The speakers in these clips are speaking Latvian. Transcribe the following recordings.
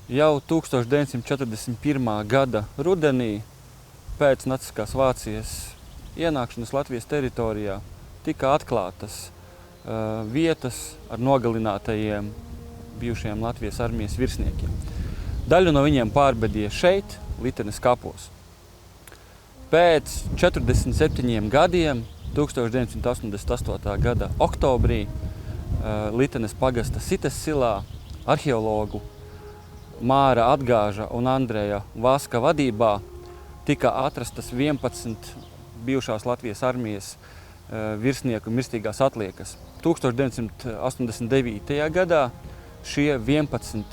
Jau 1941. gada rudenī pēc naciskās Vācijas ienākšanas Latvijas teritorijā tika atklātas vietas ar nogalinātajiem bijušajiem Latvijas armijas virsniekiem. Daļu no viņiem pārbedīja šeit, Litenes kapos. Pēc 47 gadiem, 1988. gada oktobrī, Litenes pagasta Sites silā arheologu Māra Atgāža un Andreja Vaska vadībā tika atrastas 11 bijušās Latvijas armijas virsnieku mirstīgās atliekas. 1989. gadā šo 11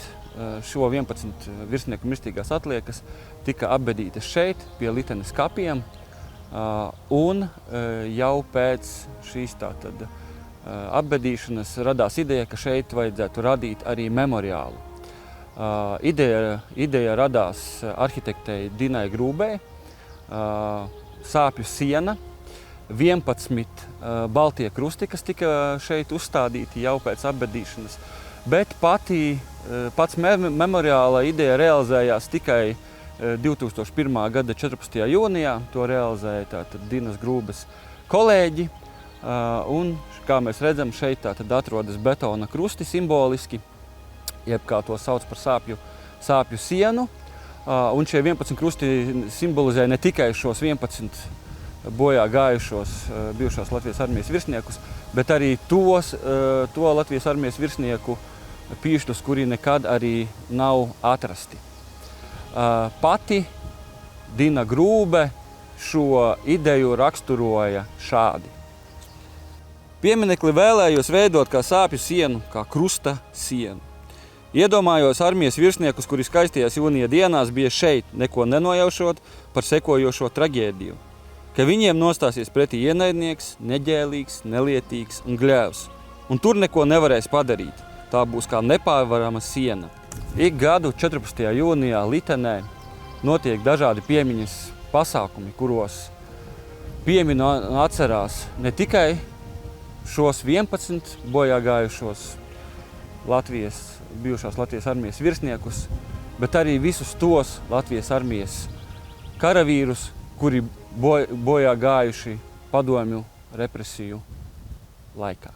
virsnieku mirstīgās atliekas tika apbedītas šeit, pie Litenes kapiem, un jau pēc šīs apbedīšanas radās ideja, ka šeit vajadzētu radīt arī memoriālu. Ideja radās arhitektei Dinai Grūbei, sāpju siena, 11 baltie krusti, kas tika šeit uzstādīti jau pēc apbedīšanas, bet pats memoriāla ideja realizējās tikai 2001. gada 14. jūnijā. To realizēja tātad Dinas Grūbes kolēģi, un, kā mēs redzam, šeit tātad atrodas betona krusti simboliski, jeb kā to sauc par sāpju sienu. Un šie 11 krusti simbolizē ne tikai šos 11 bojā gājušos bijušās Latvijas armijas virsniekus, bet arī to Latvijas armijas virsnieku pīšļus, kuri nekad arī nav atrasti. Pati Dina Grūbe šo ideju raksturoja šādi. Pieminekli vēlējos veidot kā sāpju sienu, kā krusta sienu. Iedomājos armijas virsniekus, kuri skaistajās jūnija dienās bija šeit, neko nenojaušot par sekojošo traģēdiju, ka viņiem nostāsies pretī ienaidnieks, neģēlīgs, nelietīgs un gļēvs, un tur neko nevarēs padarīt. Tā būs kā nepārvarama siena. Ik gadu 14. jūnijā Litenē notiek dažādi piemiņas pasākumi, kuros piemin un atcerās ne tikai šos 11 bojā gājušos bijušās Latvijas armijas virsniekus, bet arī visus tos Latvijas armijas karavīrus, kuri bojā gājuši padomju represiju laikā.